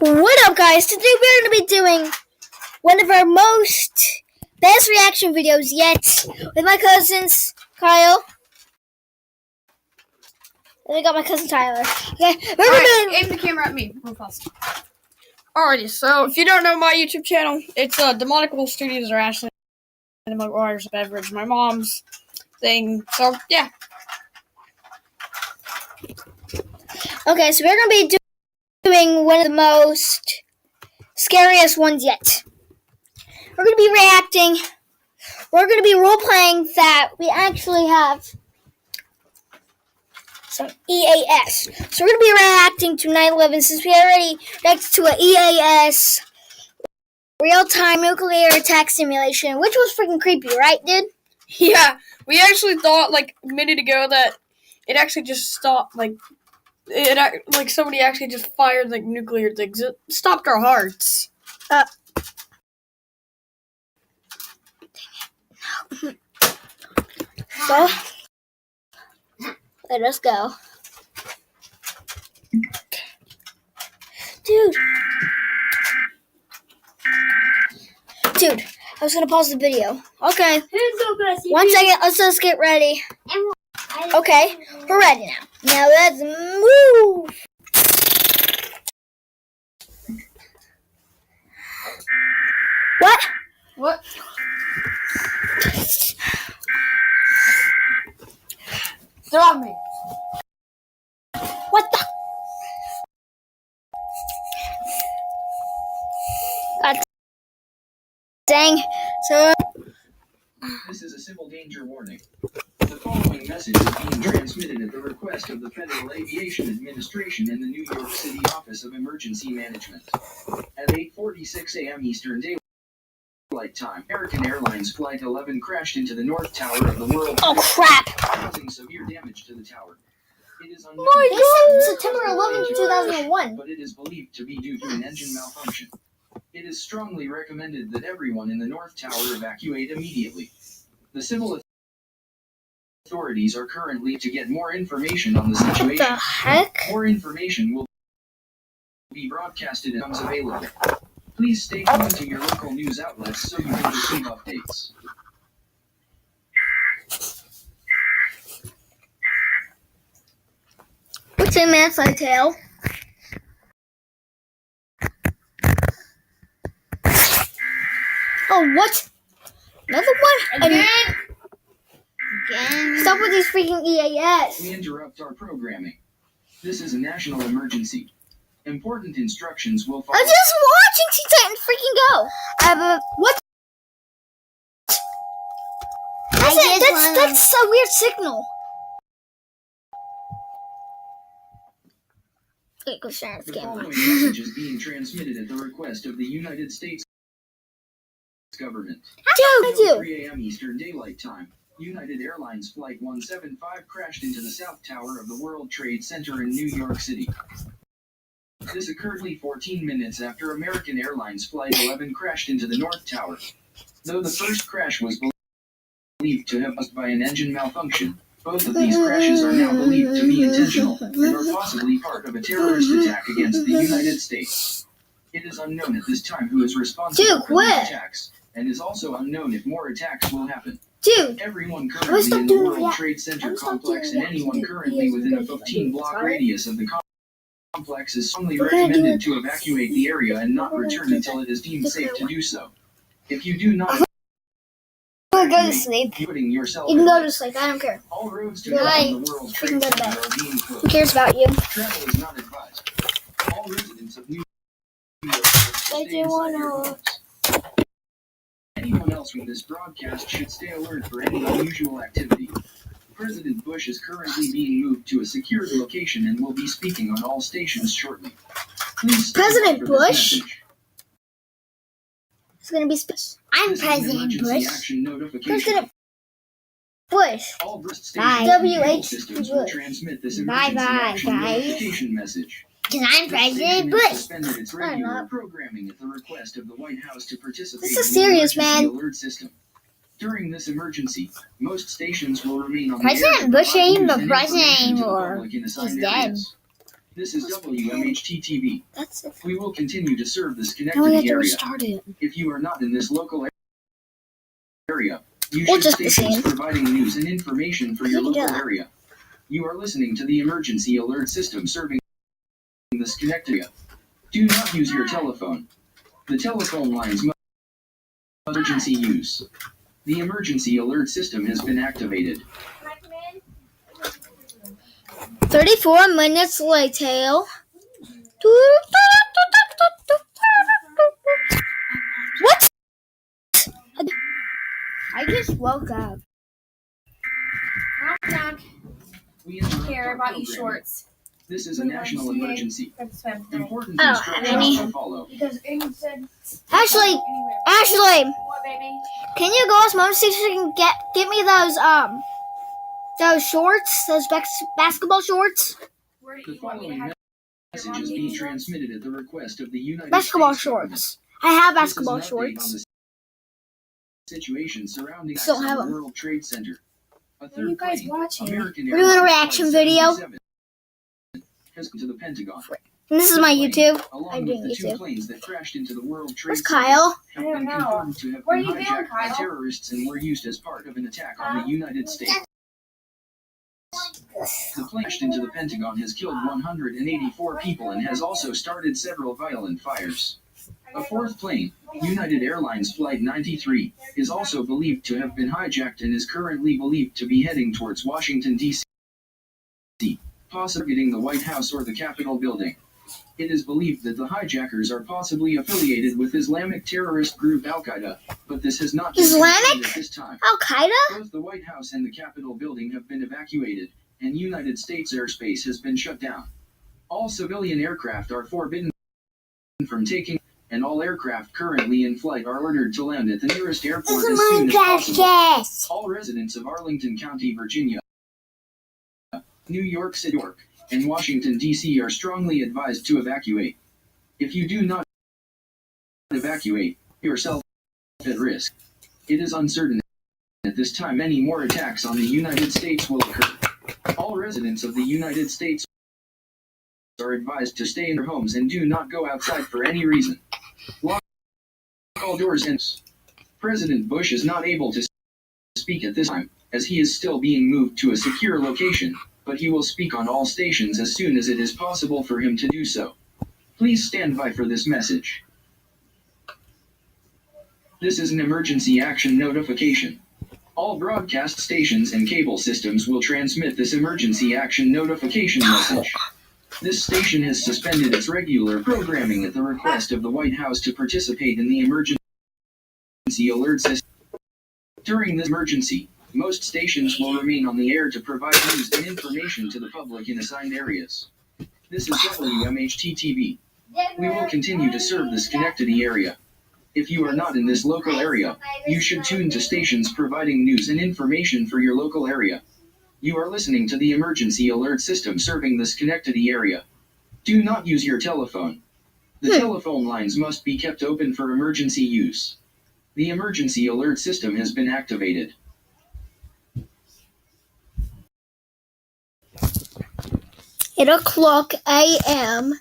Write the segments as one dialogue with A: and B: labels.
A: What up, guys? Today we're going to be doing one of our best reaction videos yet with my cousins, Kyle. And we got my cousin Tyler. Okay, we're going to
B: aim the camera at me real fast. Alrighty, so if you don't know my YouTube channel, it's Demonical Studios or Ashley and my Waters Beverage, my mom's thing. So yeah.
A: Okay, so we're going to be doing one of the most scariest ones yet. We're going to be reacting. We're going to be role-playing that we actually have some EAS. So we're going to be reacting to 9/11 since we already reacted to an EAS, real-time nuclear attack simulation, which was freaking creepy, right, dude?
B: Yeah, we actually thought like a minute ago that it actually just stopped, like somebody actually just fired like nuclear things. It stopped our hearts.
A: So, let us go. Dude, I was gonna pause the video. Okay. 1 second, let's just get ready. Okay, we're ready now. Now let's move.
B: What? They're on me.
A: What the? God dang. So.
C: This is a civil danger warning. The following message is being transmitted at the request of the Federal Aviation Administration and the New York City Office of Emergency Management. At 8:46 a.m. Eastern Daylight Time, American Airlines Flight 11 crashed into the North Tower of the World
A: Oh crap!
C: causing severe damage to the tower. It is unknown.
A: September 11th, 2001.
C: But it is believed to be due to an engine malfunction. It is strongly recommended that everyone in the North Tower evacuate immediately. The civil authorities are currently to get more information on the situation.
A: What the heck?
C: More information will be broadcasted as it becomes available. Please stay tuned to your local news outlets so you can receive updates.
A: What's in man's tail? Oh, what? Another one? Again? Stop with these freaking EAS.
C: We interrupt our programming. This is a national emergency. Important instructions will follow.
A: I'm just watching Teen Titans freaking go. What? That's a weird signal. Okay, go share this
C: The
A: game.
C: following message is being transmitted at the request of the United States government.
A: Dude.
C: 3 a.m. Eastern Daylight Time. United Airlines Flight 175 crashed into the South Tower of the World Trade Center in New York City. This occurred 14 minutes after American Airlines Flight 11 crashed into the North Tower. Though the first crash was believed to have caused by an engine malfunction, both of these crashes are now believed to be intentional and are possibly part of a terrorist attack against the United States. It is unknown at this time who is responsible for these attacks, and is also unknown if more attacks will happen.
A: Dude,
C: everyone currently in the World Trade Center complex and anyone currently within a 15-block radius of the complex is strongly recommended to evacuate the area and not return until it is deemed safe to do so. If you do not
A: go to sleep.
C: putting yourself
A: You can go to sleep. I don't care.
C: all roads to
A: Good night.
C: the World
A: You can
C: Trade
A: go to
C: Center
A: bed.
C: are being
A: Who
C: closed.
A: cares about you?
C: Travel is not advised. All residents of New York should stay inside their homes. Anyone else with this broadcast should stay alert for any unusual activity. President Bush is currently being moved to a secured location and will be speaking on all stations shortly. Please stay
A: President
C: tuned for this
A: Bush?
C: message.
A: It's gonna be I'm
C: This is an
A: President
C: emergency
A: Bush.
C: action notification.
A: President Bush.
C: All Brist
A: Bye.
C: stations and
A: WH
C: cable systems will
A: Bush.
C: transmit this
A: Bye
C: emergency
A: bye,
C: action
A: guys.
C: notification message.
A: Because I'm
C: This
A: President
C: station has
A: Bush.
C: suspended its
A: I'm
C: regular
A: not.
C: programming at the request of the White House to participate
A: This is
C: in the
A: serious,
C: emergency
A: man.
C: alert system. During this emergency, most stations will remain on the
A: President
C: air to
A: Bush
C: provide
A: ain't
C: news
A: the
C: and
A: president
C: information to the
A: anymore.
C: public in assigned
A: He's dead.
C: areas. This is WMHT-TV.
A: That's it.
C: We will continue to serve the
A: Now we have
C: Schenectady
A: to
C: area.
A: restart it.
C: If you are not in this local area, you
A: We'll
C: should
A: just
C: stations
A: sing.
C: providing news and information for
A: I
C: your
A: can do
C: local
A: that.
C: area. You are listening to the emergency alert system serving the Schenectady area. Do not use your telephone. The telephone lines must emergency use. The emergency alert system has been activated.
A: 34 minutes later. What? I just woke up.
B: Knock, knock.
C: We interrupt
B: Here, I
C: our
B: bought you
C: programming.
B: shorts.
C: This is a national emergency.
B: For the swim thing.
C: Important
A: Oh,
C: instructions
A: Annie.
C: to follow.
B: Because Aiden said
A: Ashley,
B: anywhere.
A: Ashley,
B: What, baby?
A: can you go to Mom Station and get me those shorts, those basketball shorts?
B: Where do
C: The
B: you want me to
C: following
B: have
C: message is being transmitted at the request of the United
A: Basketball
C: States government.
A: shorts. I have
C: This is
A: basketball
C: an update
A: shorts.
C: on the situation surrounding
A: Still
C: attacks
A: have
C: on the
A: them.
C: World Trade Center. A
B: What are you
C: third
B: guys
C: plane,
B: watching?
C: American
A: We're doing a
C: Airlines
A: reaction
C: Flight
A: video.
C: 77, has come to the Pentagon.
A: And this is my
C: Plane,
A: YouTube.
C: along
A: I'm
C: with
A: doing
C: the two
A: YouTube.
C: planes that crashed into the World Trade
A: Where's
C: Center,
A: Kyle?
C: have
B: I don't
C: been
B: know.
C: confirmed to have
B: Where
C: been
B: you been,
C: hijacked by
B: Kyle?
C: terrorists and were used as part of an attack on the United States. The plane crashed into the Pentagon has killed 184 people and has also started several violent fires. A fourth plane, United Airlines Flight 93, is also believed to have been hijacked and is currently believed to be heading towards Washington, D.C., possibly hitting the White House or the Capitol building. It is believed that the hijackers are possibly affiliated with Islamic terrorist group Al-Qaeda, but this has not been confirmed
A: Islamic?
C: at this time.
A: Al-Qaeda?
C: Both the White House and the Capitol building have been evacuated, and United States airspace has been shut down. All civilian aircraft are forbidden from taking, and all aircraft currently in flight are ordered to land at the nearest airport as soon as possible. All residents of Arlington County, Virginia, New York City, and Washington, D.C. are strongly advised to evacuate. If you do not evacuate, yourself at risk. It is uncertain at this time any more attacks on the United States will occur. All residents of the United States are advised to stay in their homes and do not go outside for any reason. Lock all doors and President Bush is not able to speak at this time, as he is still being moved to a secure location, but he will speak on all stations as soon as it is possible for him to do so. Please stand by for this message. This is an emergency action notification. All broadcast stations and cable systems will transmit this emergency action notification message. This station has suspended its regular programming at the request of the White House to participate in the emergency alert system. During this emergency, most stations will remain on the air to provide news and information to the public in assigned areas. This is WMHT-TV. We will continue to serve the Schenectady area. If you are not in this local area, you should tune to stations providing news and information for your local area. You are listening to the emergency alert system serving the Schenectady area. Do not use your telephone. The telephone lines must be kept open for emergency use. The emergency alert system has been activated.
A: 8:00 a.m.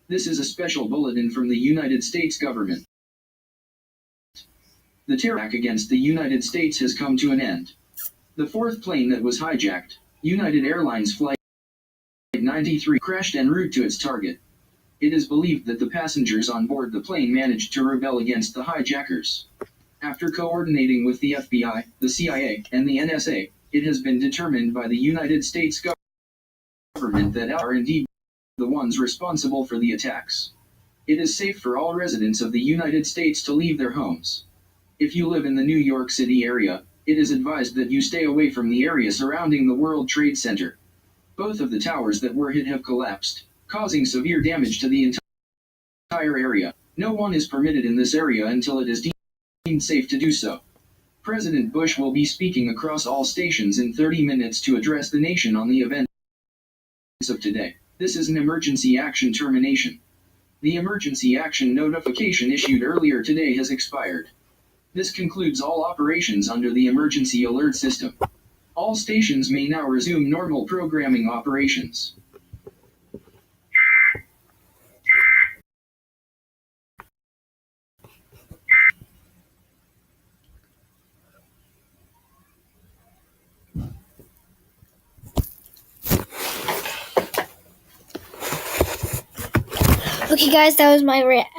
C: This is a special bulletin from the United States government. The terror attack against the United States has come to an end. The fourth plane that was hijacked, United Airlines Flight 93, crashed en route to its target. It is believed that the passengers on board the plane managed to rebel against the hijackers. After coordinating with the FBI, the CIA, and the NSA, it has been determined by the United States government that are indeed the ones responsible for the attacks. It is safe for all residents of the United States to leave their homes. If you live in the New York City area, it is advised that you stay away from the area surrounding the World Trade Center. Both of the towers that were hit have collapsed, causing severe damage to the entire area. No one is permitted in this area until it is safe to do so. President Bush will be speaking across all stations in 30 minutes to address the nation on the events of today. This is an emergency action termination. The emergency action notification issued earlier today has expired. This concludes all operations under the emergency alert system. All stations may now resume normal programming operations.
A: Okay, guys, that was my reaction.